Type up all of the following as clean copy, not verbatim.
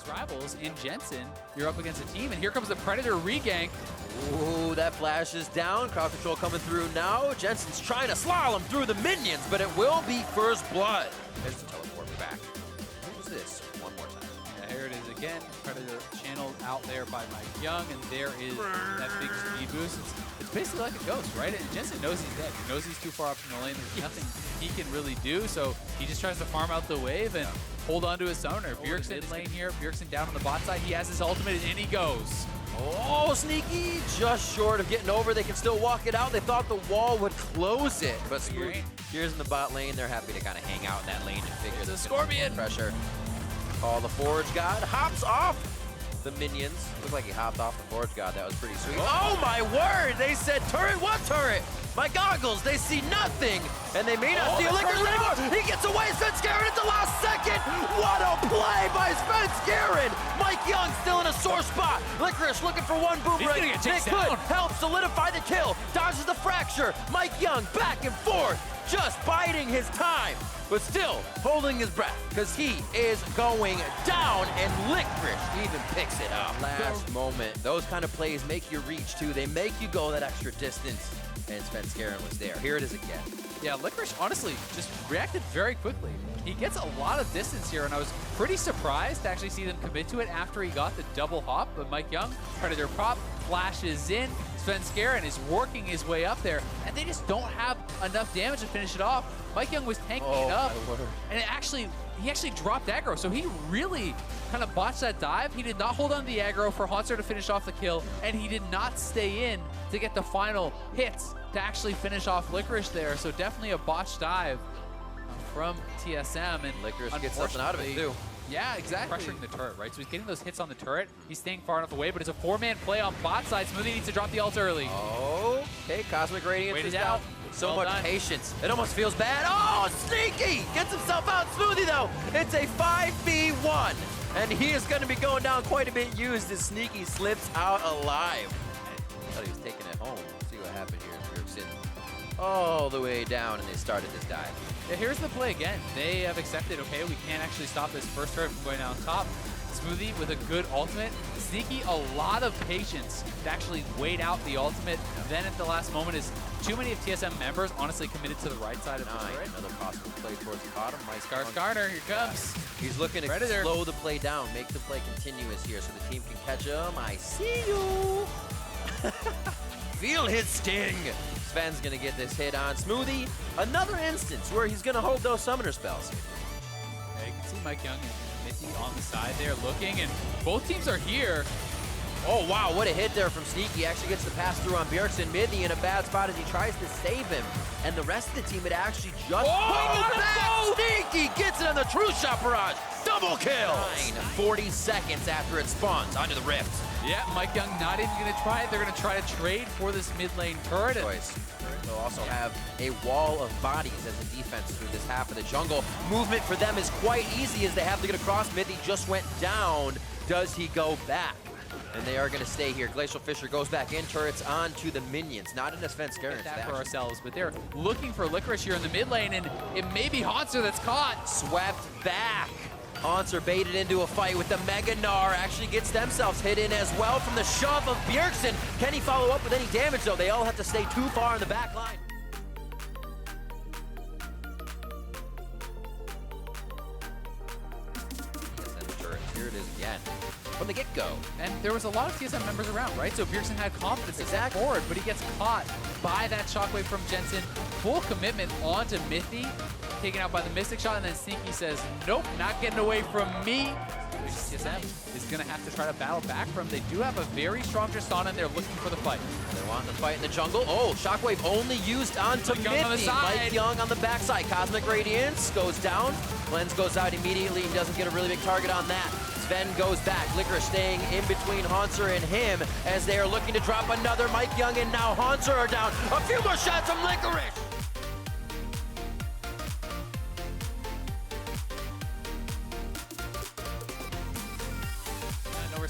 rivals in Jensen. You're up against a team, and here comes the Predator regank. Ooh, that flash is down. Crowd control coming through now. Jensen's trying to slalom through the minions, but it will be first blood. There's the teleport back. What was this? One more time. Yeah, here it is again. Predator channeled out there by Mike Young, and there is that big speed boost. It's basically like a ghost, right? And Jensen knows he's dead. He knows he's too far up in the lane. There's nothing he can really do, so he just tries to farm out the wave and hold on to his summoner. BEAUZ in lane here. BEAUZ down on the bot side. He has his ultimate, and in he goes. Oh, Sneaky, just short of getting over. They can still walk it out. They thought the wall would close it, but here's in the bot lane. They're happy to kind of hang out in that lane and figure the Scorpion pressure. Oh, the Forge God hops off the minions. Looked like he hopped off the Forge God. That was pretty sweet. Oh my word! They said turret. What turret? My goggles, they see nothing, and they may not see a Licorice anymore. He gets away, Sven at the last second. What a play by Sven. Mike Young still in a sore spot. Licorice looking for one boomerang. They could help solidify the kill. Dodges the fracture. Mike Young back and forth, just biding his time, but still holding his breath, because he is going down, and Licorice even picks it up. Last moment. Those kind of plays make you reach, too. They make you go that extra distance. And Sven was there. Here it is again. Yeah, Licorice honestly just reacted very quickly. He gets a lot of distance here, and I was pretty surprised to actually see them commit to it after he got the double hop. But Mike Young, Predator pop, flashes in. Sven is working his way up there, and they just don't have enough damage to finish it off. Mike Young was tanking it up, and he actually dropped aggro, so he really kind of botched that dive. He did not hold on to the aggro for Haunter to finish off the kill, and he did not stay in to get the final hits to actually finish off Licorice there. So definitely a botched dive from TSM, and Licorice gets something out of it too. Yeah, exactly. Pressuring the turret, right? So he's getting those hits on the turret. He's staying far enough away, but it's a four-man play on bot side. Smoothie needs to drop the ult early. Okay, Cosmic Radiance is down. So much patience. It almost feels bad. Oh, Sneaky! Gets himself out. Smoothie, though. It's a 5v1. And he is going to be going down quite a bit used as Sneaky slips out alive. I thought he was taking it home. Let's see what happened here. BEAUZ all the way down, and they started this dive. Yeah, here's the play again. They have accepted, okay, we can't actually stop this first turret from going down top. Smoothie with a good ultimate. Sneaky, a lot of patience to actually wait out the ultimate. Then at the last moment is too many of TSM members honestly committed to the right side of the turret. Another possible play towards the bottom. Garner, here comes. He's looking to slow the play down, make the play continuous here so the team can catch him. I see you. Feel his sting. Sven's gonna get this hit on Smoothie. Another instance where he's gonna hold those summoner spells. Yeah, you can see Mike Young and Mithy on the side there looking, and both teams are here. Oh wow, what a hit there from Sneaky. Actually gets the pass through on BEAUZ. Mithy in a bad spot as he tries to save him. And the rest of the team had actually just back. Sneaky gets it on the true shot barrage. Double kill. 40 seconds after it spawns onto the rift. Yeah, Mike Young not even going to try it. They're going to try to trade for this mid lane turret. They'll also have a wall of bodies as a defense through this half of the jungle. Movement for them is quite easy as they have to get across. Mithy just went down. Does he go back? And they are going to stay here. Glacial Fisher goes back in, turrets onto the minions. Not in a Sven that for ourselves, but they're looking for Licorice here in the mid lane, and it may be Haunter that's caught. Swept back. Haunter baited into a fight with the Mega Gnar. Actually gets themselves hit in as well from the shove of BEAUZ. Can he follow up with any damage, though? They all have to stay too far in the back line. Here it is again. From the get-go. And there was a lot of TSM members around, right? So BEAUZ had confidence to step forward, but he gets caught by that shockwave from Jensen. Full commitment onto Mithy, taken out by the Mystic Shot, and then Sneaky says, nope, not getting away from me. TSM is going to have to try to battle back from. They do have a very strong Tristana, and they're looking for the fight. They want the fight in the jungle. Oh, Shockwave only used onto Mithy. Mike Young on the backside. Cosmic Radiance goes down. Cleanse goes out immediately. He doesn't get a really big target on that. Sven goes back. Licorice staying in between Haunter and him as they are looking to drop another. Mike Young and now Haunter are down. A few more shots from Licorice.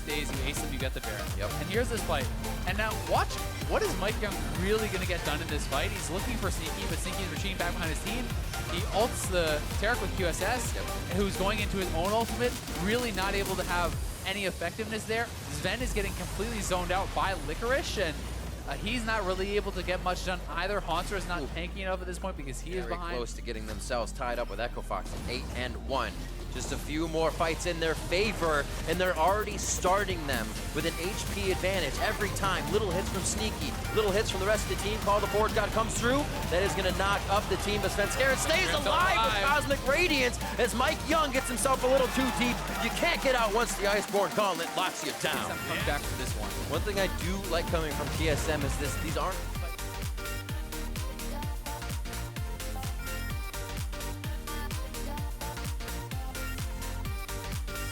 Days, you ace them, you get the Baron. Yep. And here's this fight. And now watch, what is Mike Young really going to get done in this fight? He's looking for Sneaky, but Sneaky's retreating back behind his team. He ults the Tarek with QSS, who's going into his own ultimate, really not able to have any effectiveness there. Sven is getting completely zoned out by Licorice, and he's not really able to get much done either. Haunter is not tanking enough at this point because he is behind. Very close to getting themselves tied up with Echo Fox at 8-1. Just a few more fights in their favor, and they're already starting them with an HP advantage every time. Little hits from Sneaky, little hits from the rest of the team. Call the Forge God comes through. That is going to knock up the team, but Sven Skaran stays alive with Cosmic Radiance as Mike Young gets himself a little too deep. You can't get out once the Iceborne Gauntlet locks you down. Comes back for this one. One thing I do like coming from TSM is these aren't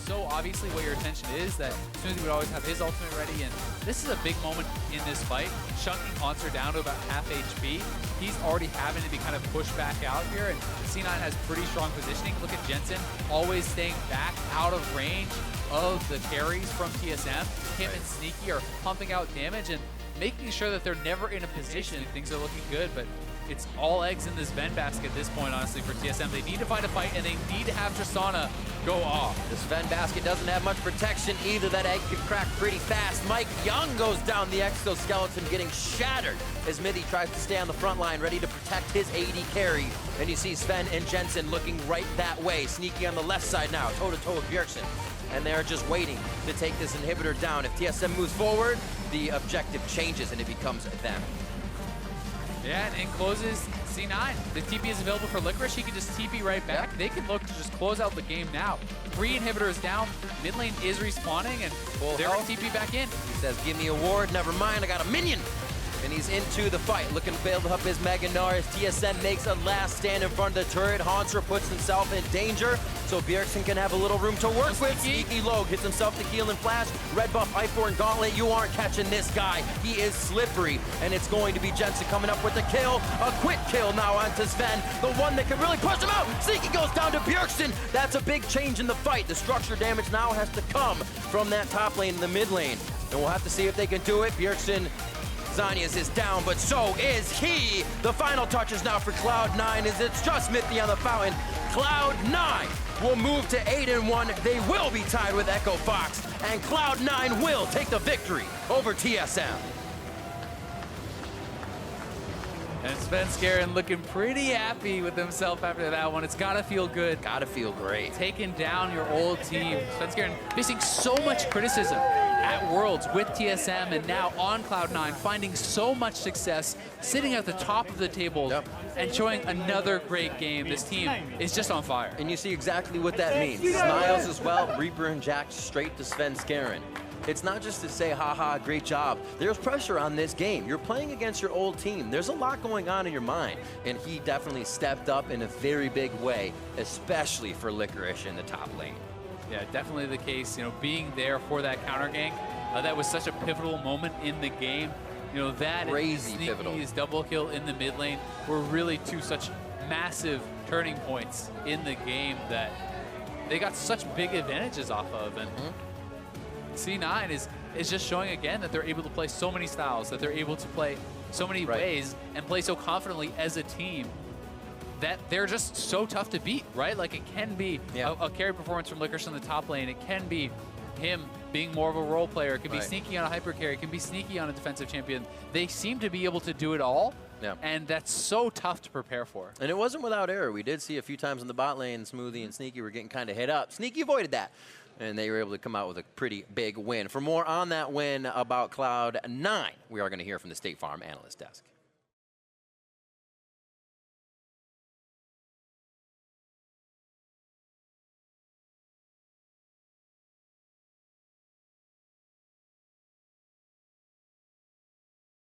so obviously what your intention is that Smoothie would always have his ultimate ready, and this is a big moment in this fight. Chunking Haunter down to about half HP. He's already having to be kind of pushed back out here, and C9 has pretty strong positioning. Look at Jensen always staying back out of range of the carries from TSM. Him and Sneaky are pumping out damage and making sure that they're never in a position. Things are looking good, but it's all eggs in this Ven basket at this point, honestly, for TSM. They need to find a fight, and they need to have Tristana go off. This Ven basket doesn't have much protection either. That egg could crack pretty fast. Mike Young goes down the exoskeleton, getting shattered as Mithy tries to stay on the front line, ready to protect his AD carry. And you see Sven and Jensen looking right that way. Sneaky on the left side now, toe-to-toe with Bjergsen. And they're just waiting to take this inhibitor down. If TSM moves forward, the objective changes and it becomes them. Yeah, and it closes C9. The TP is available for Licorice. He can just TP right back. They can look to just close out the game now. 3 inhibitors down. Mid lane is respawning, and they're going to TP back in. He says, give me a ward. Never mind, I got a minion. And he's into the fight, looking to build up his Mega Gnar as TSM makes a last stand in front of the turret. Haunter puts himself in danger, so Bjergsen can have a little room to work with. Sneaky Low gets himself the heal and flash. Red buff, Iceborne Gauntlet, you aren't catching this guy. He is slippery, and it's going to be Jensen coming up with the kill. A quick kill now onto Sven, the one that can really push him out. Sneaky goes down to Bjergsen. That's a big change in the fight. The structure damage now has to come from that top lane in the mid lane. And we'll have to see if they can do it. Bjergsen, Zanias is down, but so is he. The final touches now for Cloud9 as it's just Mithy on the fountain. Cloud9 will move to 8-1. They will be tied with Echo Fox, and Cloud9 will take the victory over TSM. And Sven Skaran looking pretty happy with himself after that one. It's gotta feel good. Gotta feel great. Taking down your old team. Sven Skaran facing so much criticism at Worlds with TSM and now on Cloud9, finding so much success, sitting at the top of the table and showing another great game. This team is just on fire. And you see exactly what that means. Smiles as well, Reaper and Jack straight to Sven Skaran. It's not just to say, haha, great job. There's pressure on this game. You're playing against your old team. There's a lot going on in your mind. And he definitely stepped up in a very big way, especially for Licorice in the top lane. Yeah, definitely the case. You know, being there for that counter gank, that was such a pivotal moment in the game. You know, that crazy and pivotal. Sneaky's double kill in the mid lane were really two such massive turning points in the game that they got such big advantages off of. And C9 is just showing again that they're able to play so many styles, that they're able to play so many ways and play so confidently as a team that they're just so tough to beat, right? Like it can be a carry performance from Licorice in the top lane. It can be him being more of a role player. It can be Sneaky on a hyper carry. It can be Sneaky on a defensive champion. They seem to be able to do it all. And that's so tough to prepare for. And it wasn't without error. We did see a few times in the bot lane, Smoothie and Sneaky were getting kind of hit up. Sneaky avoided that, and they were able to come out with a pretty big win. For more on that win about Cloud9, we are going to hear from the State Farm Analyst Desk.